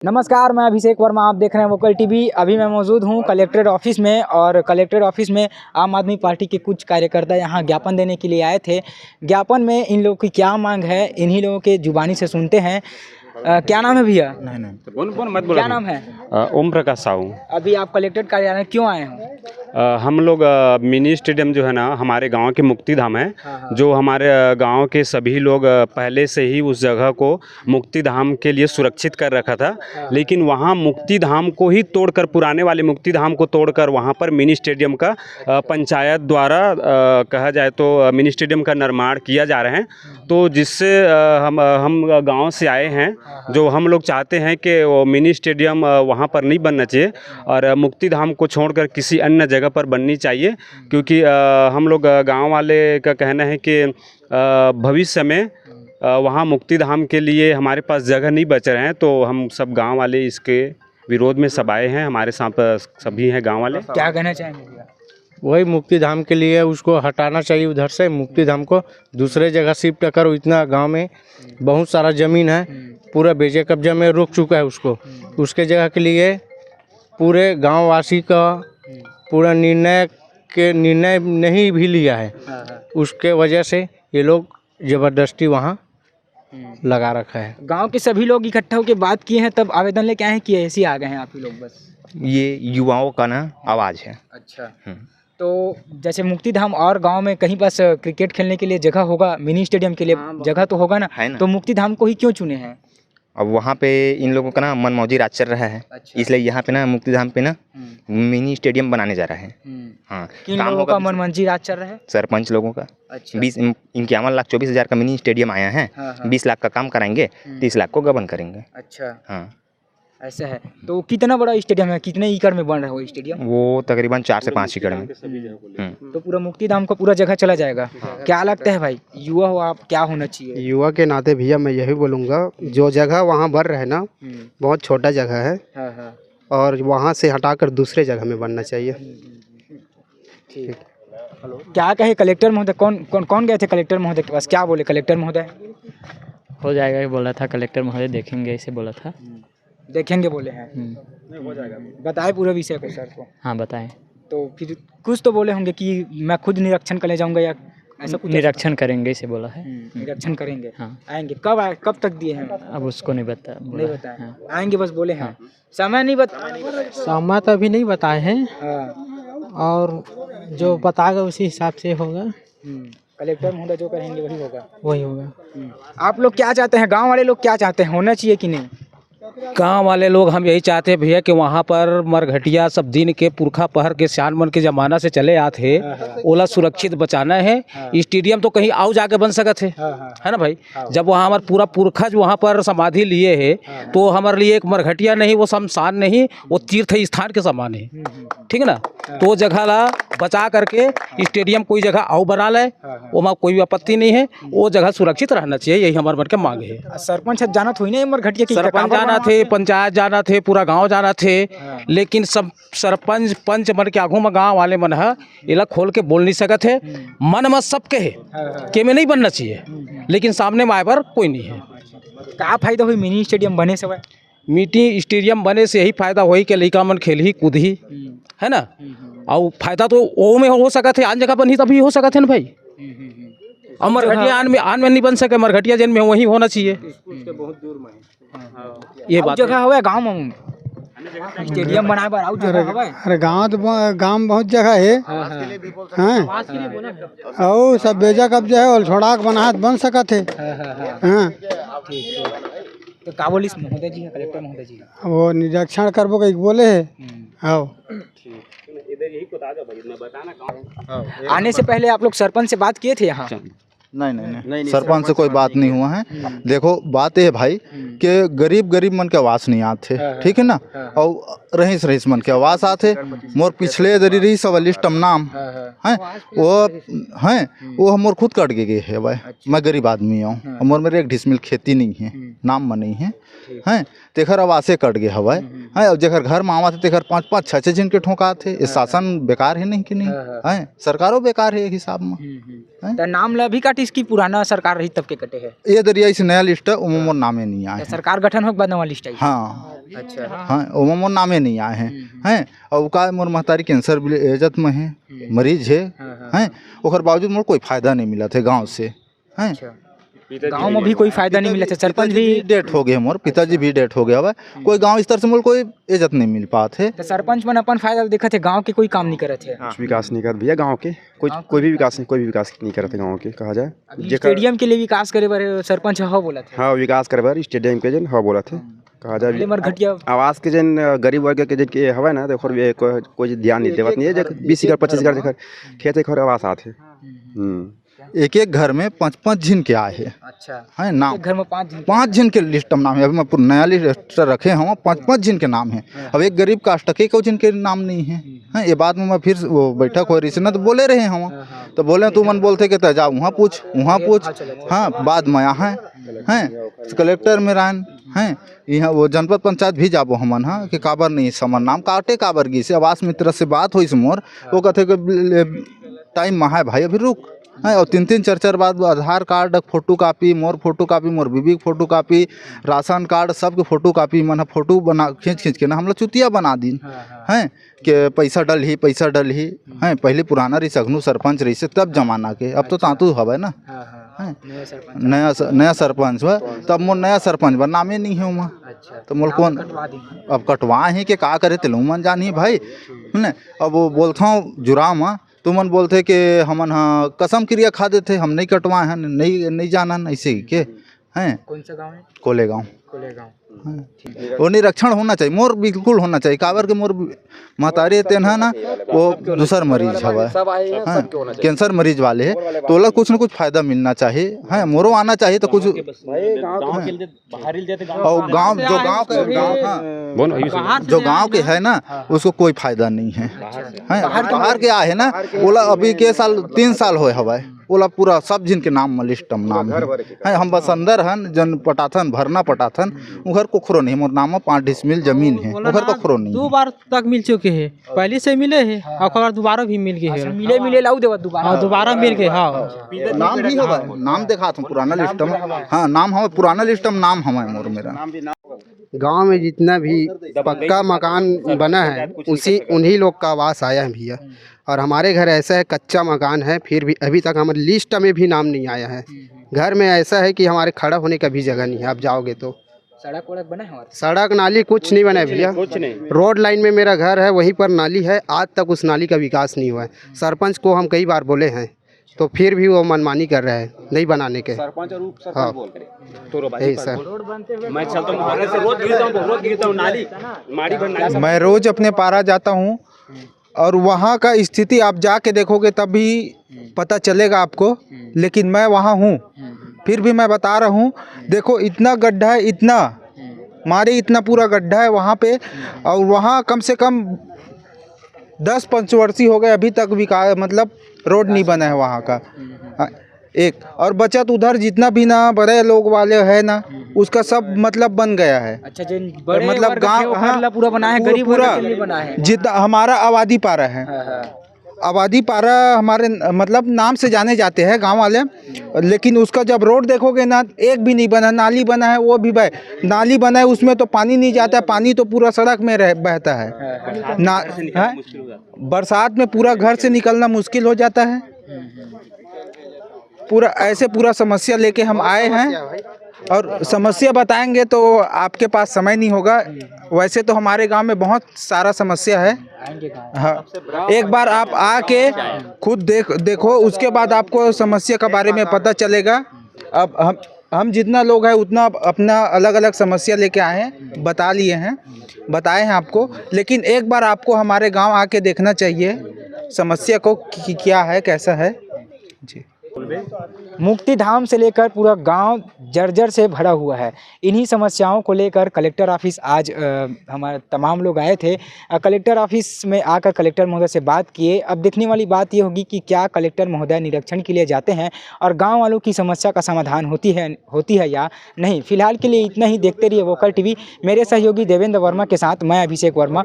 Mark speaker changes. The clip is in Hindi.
Speaker 1: नमस्कार, मैं अभिषेक वर्मा। आप देख रहे हैं वोकल टीवी। अभी मैं मौजूद हूं कलेक्ट्रेट ऑफिस में और कलेक्ट्रेट ऑफिस में आम आदमी पार्टी के कुछ कार्यकर्ता यहां ज्ञापन देने के लिए आए थे। ज्ञापन में इन लोगों की क्या मांग है, इन्हीं लोगों के जुबानी से सुनते हैं। क्या नाम है भैया?
Speaker 2: नहीं
Speaker 1: क्या नाम है?
Speaker 2: ओम प्रकाश साहू।
Speaker 1: अभी आप कलेक्ट्रेट कार्यालय क्यों आए हैं?
Speaker 2: हम लोग मिनी स्टेडियम जो है ना, हमारे गांव के मुक्तिधाम है।
Speaker 1: हाँ।
Speaker 2: जो हमारे गांव के सभी लोग पहले से ही उस जगह को मुक्तिधाम के लिए सुरक्षित कर रखा था। लेकिन वहां मुक्तिधाम को ही तोड़कर, पुराने वाले मुक्तिधाम को तोड़कर वहां पर मिनी स्टेडियम का पंचायत द्वारा कहा जाए तो मिनी स्टेडियम का निर्माण किया जा रहा है। तो जिससे हम गाँव से आए हैं, जो हम लोग चाहते हैं कि वो मिनी स्टेडियम वहाँ पर नहीं बनना चाहिए और मुक्तिधाम को छोड़कर किसी अन्य जगह पर बननी चाहिए। क्योंकि हम लोग गांव वाले का कहना है कि भविष्य में वहाँ मुक्तिधाम के लिए हमारे पास जगह नहीं बच रहे हैं। तो हम सब गांव वाले इसके विरोध में सब आए हैं। हमारे साथ सभी हैं गांव वाले।
Speaker 1: क्या कहना चाहेंगे?
Speaker 3: वही मुक्तिधाम के लिए उसको हटाना चाहिए, उधर से मुक्तिधाम को दूसरे जगह शिफ्ट करो। इतना गांव में बहुत सारा ज़मीन है, पूरा बेचे कब्जा में रोक चुका है उसको। उसके जगह के लिए पूरे गांव वासी का पूरा निर्णय नहीं भी लिया है। उसके वजह से ये लोग ज़बरदस्ती वहाँ लगा रखा है।
Speaker 1: गांव के सभी लोग इकट्ठा होकर बात किए हैं, तब आवेदन लेके आए हैं कि ऐसे ही आ गए हैं आप ही लोग? बस
Speaker 4: ये युवाओं का ना आवाज़ है।
Speaker 1: अच्छा। तो जैसे मुक्तिधाम और गांव में कहीं पास क्रिकेट खेलने के लिए जगह होगा, मिनी स्टेडियम के लिए जगह तो होगा ना, तो मुक्तिधाम को ही क्यों चुने हैं?
Speaker 4: अब वहाँ पे इन लोगों का ना मनमौजी राज चल रहा है।
Speaker 1: अच्छा।
Speaker 4: इसलिए यहाँ पे ना मुक्तिधाम पे ना मिनी स्टेडियम बनाने जा रहा है। हाँ,
Speaker 1: किन लोगों का मनमंजी राज चल रहा है?
Speaker 4: सरपंच लोगों का।
Speaker 1: अच्छा।
Speaker 4: 51,24,000 का मिनी स्टेडियम आया है। 20 लाख का काम कराएंगे, 30 लाख को गबन करेंगे।
Speaker 1: अच्छा,
Speaker 4: हाँ,
Speaker 1: ऐसा है। तो कितना बड़ा स्टेडियम है, कितने एकड़ में बन रहा है वो स्टेडियम?
Speaker 4: वो तकरीबन 4 से 5 एकड़ में।
Speaker 1: तो पूरा मुक्तिधाम का पूरा जगह चला जाएगा। क्या लगता है भाई, युवा हो आप, क्या होना चाहिए?
Speaker 5: युवा के नाते भैया मैं यही बोलूँगा, जो जगह वहाँ बन रहा है ना, बहुत छोटा जगह है।
Speaker 1: हाँ।
Speaker 5: और वहाँ से हटाकर दूसरे जगह में बनना चाहिए।
Speaker 1: ठीक। क्या कहे कलेक्टर महोदय? कौन गए थे कलेक्टर महोदय के पास? क्या बोले कलेक्टर महोदय?
Speaker 6: हो जाएगा बोला था कलेक्टर महोदय, देखेंगे ऐसे बोला था।
Speaker 1: देखेंगे बोले हैं? नहीं हो जाएगा। बताए पूरे विषय को सर को?
Speaker 6: हाँ बताएं।
Speaker 1: तो फिर कुछ तो बोले होंगे कि मैं खुद निरीक्षण करने जाऊंगा या ऐसा कुछ?
Speaker 6: निरीक्षण करेंगे ऐसे बोला है।
Speaker 1: निरीक्षण करेंगे।
Speaker 6: हाँ।
Speaker 1: आएंगे कब तक दिए हैं?
Speaker 6: अब उसको नहीं
Speaker 1: नहीं बताया।
Speaker 6: हाँ।
Speaker 1: आएंगे बस बोले हैं। समय नहीं
Speaker 3: समय तो अभी नहीं बताए हैं,
Speaker 1: हाँ।
Speaker 3: और जो बताएगा उसी हिसाब से होगा।
Speaker 1: कलेक्टर महोदय जो कहेंगे वही होगा।
Speaker 3: वही होगा।
Speaker 1: आप लोग क्या चाहते हैं? गांव वाले लोग क्या चाहते हैं, होना चाहिए कि नहीं?
Speaker 7: गाँव वाले लोग हम यही चाहते हैं भैया कि वहाँ पर मरघटिया सब दिन के पुरखा पहर के सियान मन के ज़माना से चले आते, ओला सुरक्षित बचाना है। स्टेडियम तो कहीं आओ जाके बन सकते है ना भाई। जब वहाँ हमारा पूरा पुरखा जो वहाँ पर समाधि लिए है, तो हमारे लिए एक मरघटिया नहीं, वो शमशान नहीं, वो तीर्थ स्थान के समान है। ठीक है ना। तो वो जगह ला बचा करके स्टेडियम कोई जगह आओ बना ले, वहाँ कोई आपत्ति नहीं है। वो जगह सुरक्षित रहना चाहिए, यही हमारे मन के मांग है।
Speaker 1: सरपंच जाना थोड़ी ना मरघटिया की?
Speaker 7: सरपंच जाना थे, पंचायत जाना थे, पूरा गांव जाना थे। लेकिन सब सरपंच पंच मन के आगू में गांव वाले मन है इला खोल के बोल नहीं सकते है। मन में सबके है कि में नहीं बनना चाहिए, लेकिन सामने में आए पर कोई नहीं है।
Speaker 1: क्या फायदा हुई मिनी स्टेडियम बने से?
Speaker 7: मिनी स्टेडियम बने से यही फायदा हुई कि लड़का मन खेल ही कूद ही है ना। और फायदा तो वो में हो सका थे, आन जगह पर नहीं तभी हो सका थे ना भाई। और मरघटिया आन में नहीं बन सके, मरघटिया जिन में वही होना चाहिए।
Speaker 1: ये बात जगह हुआ गाँव में स्टेडियम बनाए बार जगह हुआ?
Speaker 5: अरे गाँव में बहुत जगह है। हाँ, और सब बेजा कब्जा है और छोड़ा के बना बन सका थे। हाँ,
Speaker 1: तो का बोलिस महोदय जी, कलेक्टर महोदय जी?
Speaker 5: वो निरीक्षण करबो कहीं बोले है। हाँ,
Speaker 1: आने से पहले आप लोग सरपंच से बात किए थे यहाँ?
Speaker 8: नहीं, सरपंच से कोई बात नहीं हुआ है। देखो बात ये है भाई कि गरीब मन के आवास नहीं आते, ठीक है ना। और रहीस मन के आवास आते। मोर पिछले दरी रही सब लिस्ट नाम हैं, वो मोर खुद कट गए है भाई। मैं गरीब आदमी हूँ, मोर मेरे 1 डिसमिल खेती नहीं है, नाम में नहीं है। हैं तेखर आवासे कट गए हवा है। और जेकर घर में आवा थे तेखर 5-5 6-6 जिन के ठोका थे। ये शासन बेकार है नहीं कि नहीं है, सरकारों बेकार है एक हिसाब में।
Speaker 1: नाम ला भी काटे कटिस की पुराना सरकार रही तब के कटे है?
Speaker 8: ये दरिया इस नया लिस्ट है उमो मोर नामे नहीं आए हैं।
Speaker 1: सरकार गठन हो के बाद नवा लिस्ट आई?
Speaker 8: हाँ
Speaker 1: अच्छा।
Speaker 8: हाँ उमो मोर नामे नहीं आए हैं और का मोर महतारी कैंसर एजत में है, मरीज है हैं ओकर बावजूद मोर कोई फायदा नहीं मिला थे गांव से हैं।
Speaker 1: गांव में भी कोई फायदा नहीं मिला था? सरपंच भी
Speaker 8: डेट हो गए मोर पिताजी भी डेट हो गया, कोई गांव स्तर से मोर कोई इज्जत नहीं मिल पाते।
Speaker 1: तो सरपंच मन अपन फायदा देखा थे, गांव के कोई काम नहीं करे थे?
Speaker 9: कुछ विकास नहीं कर भैया गांव के, कोई भी विकास नहीं करते गांव के कहा जाए।
Speaker 1: स्टेडियम के लिए विकास करे बारे सरपंच हाँ बोला था?
Speaker 9: हाँ विकास करे बार स्टेडियम के जन हाँ बोला थे कहा जाए।
Speaker 1: घटिया
Speaker 9: आवास के जन गरीब वर्ग के जन के हवा ना देखो कोई ध्यान नहीं देवत नहीं है। 20 घर 25 घर देखो खेत घर आवास आते।
Speaker 8: एक एक घर में 5-5 जिन के आए हैं।
Speaker 1: अच्छा
Speaker 8: है नाम
Speaker 1: घर में
Speaker 8: 5 जिन के लिस्ट में नाम है। अभी मैं पूरा नया लिस्ट रखे हैं 5-5 जिन के नाम है। अब एक गरीब कास्ट के जिन के नाम नहीं है। हाँ ये बात में मैं फिर वो बैठक हो रही ना तो बोले रहे हम तो बोले तू मन बोलते कि जा वहाँ पूछ हाँ बाद में यहाँ हैं कलेक्टर में रहन हैं यहाँ वो जनपद पंचायत भी जाबो हमन हाँ कि काबर नहीं समन नाम काटे काबर गी से आवास मित्र से बात हुई मोर वो कहते टाइम में है भाई अभी रुक है। और 3-3 4-4 बाद आधार कार्ड फोटो कापी मोर बीबी के फोटो कापी राशन कार्ड सबके फोटो कापी मन फोटो बना खींच के ना हम लोग चुतिया बना दिन हैं कि पैसा डल ही हैं। पहले पुराना रही सगनू सरपंच रही से तब जमाना के, अब तो तांतु हवा ना नया सरपंच हुआ तब मोर नया सरपंच बा नामे नहीं है वहाँ तो मोर कौन अब कटवाए ही के का करे तेलू मन जानी भाई है। अब वो बोलता हूँ जुराम तो मन बोलते कि हमन हाँ कसम क्रिया खा देते हम नहीं कटवाए हैं नहीं जाना ऐसे के हैं।
Speaker 1: कौन सा गाँव है?
Speaker 8: कोलेगांव। वो निरीक्षण होना चाहिए मोर बिल्कुल होना चाहिए काबर के मोर महतारी तेना ना वो दूसर मरीज हवा है कैंसर मरीज वाले है तो ओला कुछ ना कुछ फायदा मिलना चाहिए है। मोरो आना चाहिए तो कुछ और जो गांव के है ना उसको कोई फायदा नहीं है। बाहर के आए है ना ओला अभी के साल 3 साल होए हवा ओला पूरा सब जिन के नाम में लिस्ट में नाम है। हम बस अंदर हन जन पटाथन भरना पटाथन उधर कोखरो नहीं मोर नाम में 5 डिसमिल जमीन है उधर कोखरो नहीं।
Speaker 10: 2 बार तक मिल चुके हैं पहले से मिले हैं और दोबारा भी मिल गए हैं।
Speaker 1: मिले लाऊ देवा
Speaker 10: दोबारा मिल गए। हाँ
Speaker 8: नाम भी होगा नाम देखा था पुराना लिस्ट में हाँ नाम हमें पुराना लिस्ट में नाम हमें मोर मेरा।
Speaker 5: गांव में जितना भी पक्का मकान बना है उन्हीं लोग का आवास आया है भैया। और हमारे घर ऐसा है कच्चा मकान है फिर भी अभी तक हमारे लिस्ट में भी नाम नहीं आया है। घर में ऐसा है कि हमारे खड़ा होने का भी जगह नहीं है। आप जाओगे तो
Speaker 1: सड़क बना है?
Speaker 5: सड़क नाली कुछ नहीं बना है भैया। रोड लाइन में मेरा घर है वहीं पर नाली है, आज तक उस नाली का विकास नहीं हुआ है। सरपंच को हम कई बार बोले हैं तो फिर भी वो मनमानी कर रहे हैं नहीं बनाने के।
Speaker 2: सरपंच और उप
Speaker 5: हाँ
Speaker 2: बोल रहे
Speaker 5: यही सर।
Speaker 2: मैं चलता हूँ से रोज गिरता हूँ नाली
Speaker 11: मैं रोज अपने पारा जाता हूँ और वहाँ का स्थिति आप जाके देखोगे तब भी पता चलेगा आपको। लेकिन मैं वहाँ हूँ फिर भी मैं बता रहा हूँ देखो इतना गड्ढा है इतना मारे इतना पूरा गड्ढा है वहाँ पे और वहाँ कम से कम 10 पंचवर्षीय हो गए अभी तक विकास मतलब रोड नहीं बना है वहाँ का एक। और बचत उधर जितना भी ना बड़े लोग वाले है ना उसका सब मतलब बन गया है।
Speaker 1: अच्छा बड़े
Speaker 11: मतलब गाँव हाँ
Speaker 1: पूरा बना है गरीब
Speaker 11: पूरा
Speaker 1: बना है
Speaker 11: जितना हमारा आबादी पारा है। आबादी पारा हमारे मतलब नाम से जाने जाते हैं गांव वाले। लेकिन उसका जब रोड देखोगे ना एक भी नहीं बना। नाली बना है वो भी नाली बना है उसमें तो पानी नहीं जाता, पानी तो पूरा सड़क में बहता है ना है? बरसात में पूरा घर से निकलना मुश्किल हो जाता है। पूरा ऐसे पूरा समस्या लेके हम आए हैं और समस्या बताएंगे तो आपके पास समय नहीं होगा। वैसे तो हमारे गांव में बहुत सारा समस्या है। हाँ एक बार आप आके खुद देखो उसके बाद आपको समस्या के बारे में पता चलेगा। अब हम जितना लोग हैं उतना अपना अलग अलग समस्या लेके आए हैं बताए हैं आपको। लेकिन एक बार आपको हमारे गांव आके देखना चाहिए समस्या को क्या है कैसा है जी।
Speaker 1: मुक्ति धाम से लेकर पूरा गांव जर्जर से भरा हुआ है। इन्हीं समस्याओं को लेकर कलेक्टर ऑफिस आज हमारे तमाम लोग आए थे। कलेक्टर ऑफिस में आकर कलेक्टर महोदय से बात किए। अब देखने वाली बात ये होगी कि क्या कलेक्टर महोदय निरीक्षण के लिए जाते हैं और गांव वालों की समस्या का समाधान होती है या नहीं। फिलहाल के लिए इतना ही। देखते रहिए वोकल टीवी। मेरे सहयोगी देवेंद्र वर्मा के साथ मैं अभिषेक वर्मा।